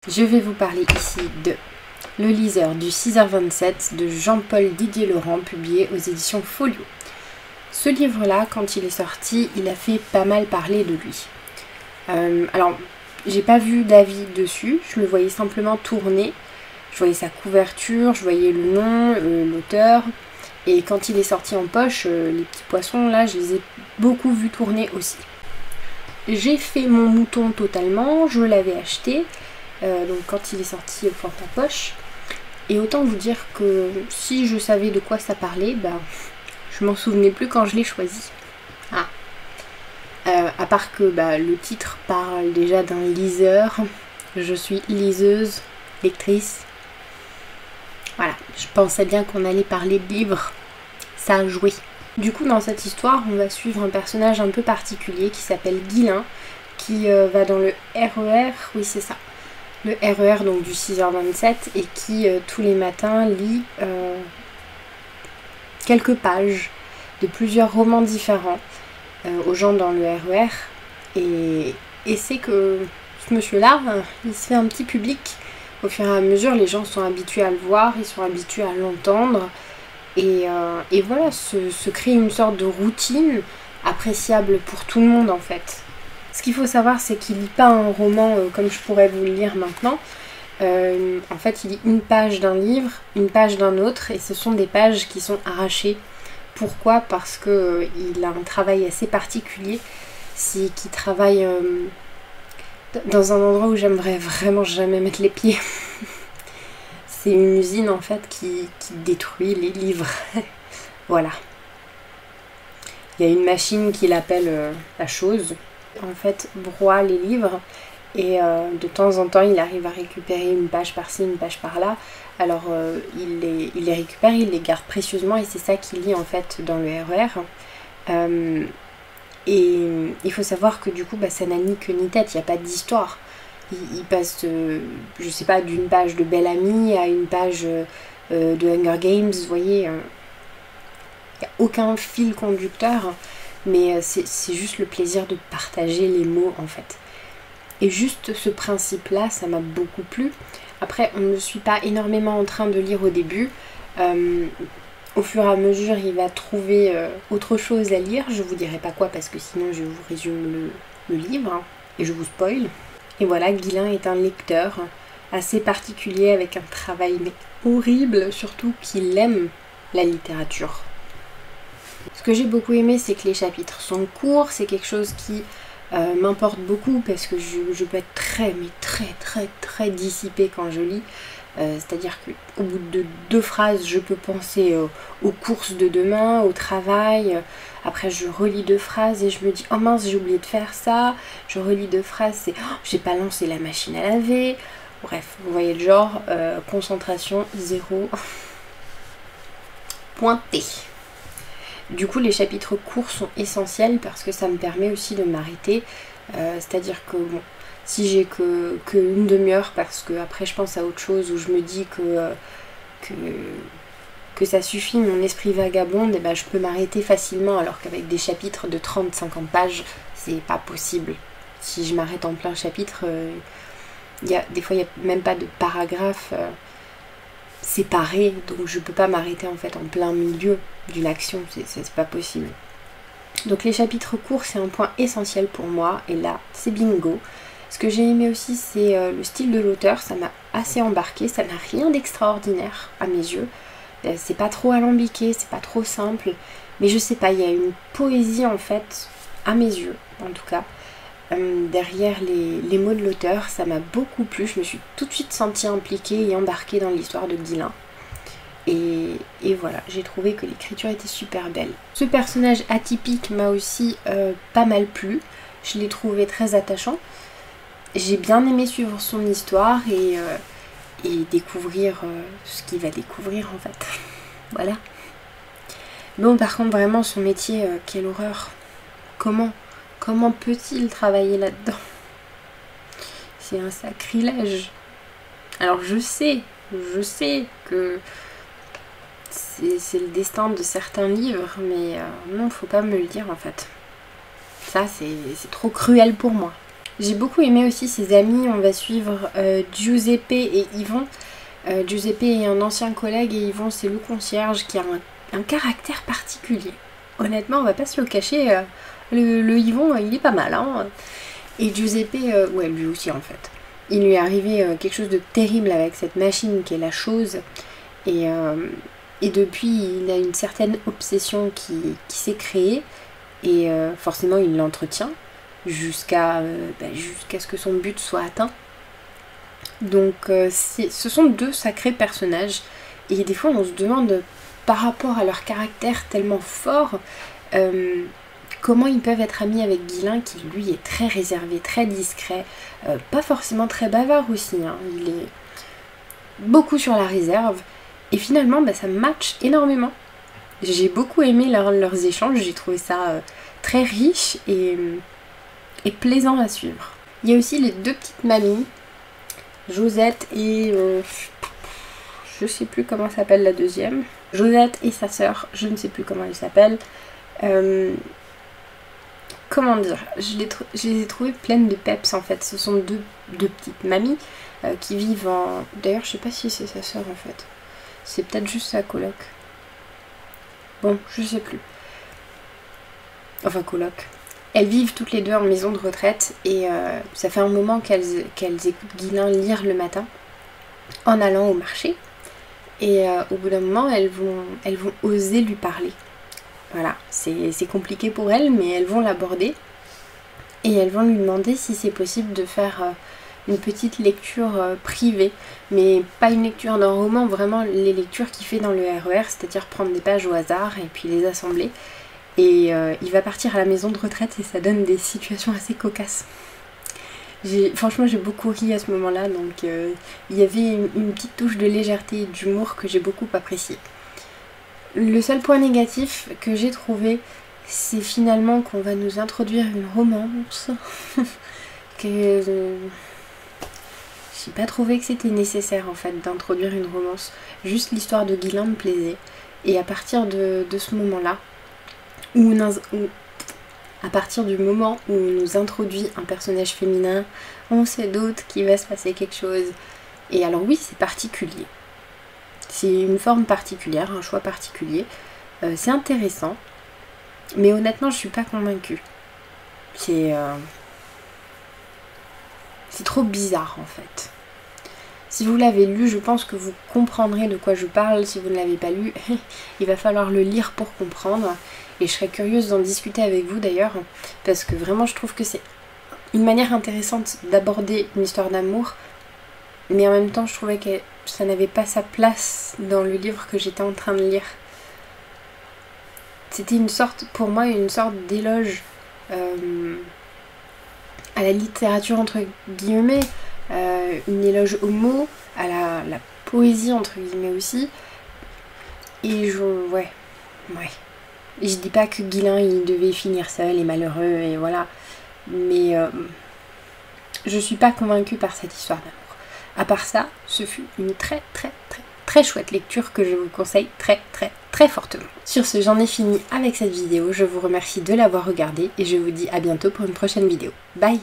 Je vais vous parler ici de Le liseur du 6h27 de Jean-Paul Didier Laurent, publié aux éditions Folio. Ce livre-là, quand il est sorti, il a fait pas mal parler de lui. Alors, j'ai pas vu d'avis dessus, je le voyais simplement tourner. Je voyais sa couverture, je voyais le nom, l'auteur. Et quand il est sorti en poche, les petits poissons, là, je les ai beaucoup vus tourner aussi. J'ai fait mon mouton totalement, je l'avais acheté. Donc quand il est sorti au porte-à-poche. Et autant vous dire que si je savais de quoi ça parlait, je m'en souvenais plus quand je l'ai choisi. À part que le titre parle déjà d'un liseur. Je suis liseuse, lectrice. Voilà, je pensais bien qu'on allait parler de livres. Ça a joué. Du coup, dans cette histoire, on va suivre un personnage un peu particulier qui s'appelle Guylain, qui va dans le RER, oui c'est ça, le RER donc du 6h27, et qui tous les matins lit quelques pages de plusieurs romans différents aux gens dans le RER. Et c'est que ce monsieur-là, il se fait un petit public. Au fur et à mesure, les gens sont habitués à le voir, ils sont habitués à l'entendre. Et voilà, se crée une sorte de routine appréciable pour tout le monde en fait. Ce qu'il faut savoir, c'est qu'il lit pas un roman comme je pourrais vous le lire maintenant. En fait, il lit une page d'un livre, une page d'un autre, et ce sont des pages qui sont arrachées. Pourquoi ? Parce que il a un travail assez particulier. C'est qu'il travaille dans un endroit où j'aimerais vraiment jamais mettre les pieds. C'est une usine en fait qui détruit les livres. Voilà. Il y a une machine qui l'appelle la chose. En fait, broie les livres et de temps en temps il arrive à récupérer une page par-ci, une page par-là. Alors il les récupère, il les garde précieusement et c'est ça qu'il lit en fait dans le RER. Et il faut savoir que du coup ça n'a ni queue ni tête, il n'y a pas d'histoire. Il passe, je sais pas, d'une page de Belle Amie à une page de Hunger Games, vous voyez. Il n'y a aucun fil conducteur, mais c'est juste le plaisir de partager les mots en fait. Et juste ce principe-là, ça m'a beaucoup plu. Après, on ne suit pas énormément en train de lire au début. Au fur et à mesure, il va trouver autre chose à lire. Je vous dirai pas quoi parce que sinon je vous résume le livre et je vous spoil. Et voilà, Guylain est un lecteur assez particulier avec un travail mais horrible, surtout qu'il aime la littérature. Ce que j'ai beaucoup aimé, c'est que les chapitres sont courts, c'est quelque chose qui m'importe beaucoup parce que je peux être très dissipée quand je lis. C'est-à-dire qu'au bout de 2 phrases, je peux penser aux courses de demain, au travail. Après, je relis 2 phrases et je me dis « Oh mince, j'ai oublié de faire ça ». Je relis 2 phrases, c'est « Oh, j'ai pas lancé la machine à laver ». Bref, vous voyez le genre, concentration, 0. Pointé. Du coup, les chapitres courts sont essentiels parce que ça me permet aussi de m'arrêter. C'est-à-dire que bon, si j'ai que une demi-heure, parce que après je pense à autre chose, où je me dis que ça suffit, mon esprit vagabonde, et je peux m'arrêter facilement, alors qu'avec des chapitres de 30-50 pages, c'est pas possible. Si je m'arrête en plein chapitre, des fois il n'y a même pas de paragraphe séparé, donc je peux pas m'arrêter en fait en plein milieu d'une action, c'est pas possible. Donc les chapitres courts, c'est un point essentiel pour moi, et là, c'est bingo. Ce que j'ai aimé aussi, c'est le style de l'auteur, ça m'a assez embarqué, ça n'a rien d'extraordinaire à mes yeux. C'est pas trop alambiqué, c'est pas trop simple, mais je sais pas, il y a une poésie en fait, à mes yeux en tout cas, derrière les mots de l'auteur. Ça m'a beaucoup plu, je me suis tout de suite sentie impliquée et embarquée dans l'histoire de Guylain. Et voilà, j'ai trouvé que l'écriture était super belle. Ce personnage atypique m'a aussi pas mal plu, je l'ai trouvé très attachant. J'ai bien aimé suivre son histoire et découvrir ce qu'il va découvrir en fait. Voilà. Bon, par contre, vraiment, son métier, quelle horreur. Comment peut-il travailler là-dedans? C'est un sacrilège. Alors je sais que c'est le destin de certains livres, mais non, faut pas me le dire en fait. Ça, c'est trop cruel pour moi. J'ai beaucoup aimé aussi ses amis. On va suivre Giuseppe et Yvon. Giuseppe est un ancien collègue et Yvon c'est le concierge qui a un caractère particulier. Honnêtement, on va pas se le cacher, le Yvon il est pas mal. Hein. Et Giuseppe, ouais lui aussi en fait. Il lui est arrivé quelque chose de terrible avec cette machine qui est la chose. Et depuis, il a une certaine obsession qui s'est créée. Et forcément, il l'entretient jusqu'à ce que son but soit atteint. Donc, ce sont deux sacrés personnages. Et des fois, on se demande, par rapport à leur caractère tellement fort, comment ils peuvent être amis avec Guilin, qui lui est très réservé, très discret, pas forcément très bavard aussi. Hein. Il est beaucoup sur la réserve. Et finalement, ça match énormément. J'ai beaucoup aimé leurs échanges, j'ai trouvé ça très riche et plaisant à suivre. Il y a aussi les deux petites mamies, Josette et... je sais plus comment s'appelle la deuxième. Josette et sa sœur, je ne sais plus comment elle s'appelle. Comment dire, je les ai trouvées pleines de peps en fait. Ce sont deux petites mamies qui vivent en... D'ailleurs, je sais pas si c'est sa sœur en fait. C'est peut-être juste sa coloc. Bon, je sais plus. Enfin, coloc. Elles vivent toutes les deux en maison de retraite et ça fait un moment qu'elles écoutent Guilin lire le matin en allant au marché. Et au bout d'un moment, elles vont oser lui parler. Voilà, c'est compliqué pour elles, mais elles vont l'aborder. Et elles vont lui demander si c'est possible de faire une petite lecture privée. Mais pas une lecture d'un roman, vraiment les lectures qu'il fait dans le RER, c'est-à-dire prendre des pages au hasard et puis les assembler. Et il va partir à la maison de retraite et ça donne des situations assez cocasses. Franchement, j'ai beaucoup ri à ce moment-là, donc il y avait une petite touche de légèreté et d'humour que j'ai beaucoup apprécié. Le seul point négatif que j'ai trouvé, c'est finalement qu'on va nous introduire une romance. J'ai pas trouvé que c'était nécessaire en fait d'introduire une romance. Juste l'histoire de Guilin me plaisait. Et à partir de ce moment-là, à partir du moment où on nous introduit un personnage féminin, on sait d'autres qu'il va se passer quelque chose. Et alors oui, c'est particulier. C'est une forme particulière, un choix particulier. C'est intéressant. Mais honnêtement, je suis pas convaincue. C'est trop bizarre en fait. Si vous l'avez lu, je pense que vous comprendrez de quoi je parle. Si vous ne l'avez pas lu, il va falloir le lire pour comprendre. Et je serais curieuse d'en discuter avec vous d'ailleurs, parce que vraiment je trouve que c'est une manière intéressante d'aborder une histoire d'amour, mais en même temps je trouvais que ça n'avait pas sa place dans le livre que j'étais en train de lire. C'était pour moi une sorte d'éloge à la littérature entre guillemets, une éloge aux mots, à la poésie entre guillemets aussi. Et ouais. Je dis pas que Guilin il devait finir seul et malheureux et voilà, mais je suis pas convaincue par cette histoire d'amour. À part ça, ce fut une très chouette lecture que je vous conseille très fortement. Sur ce, j'en ai fini avec cette vidéo. Je vous remercie de l'avoir regardée et je vous dis à bientôt pour une prochaine vidéo. Bye!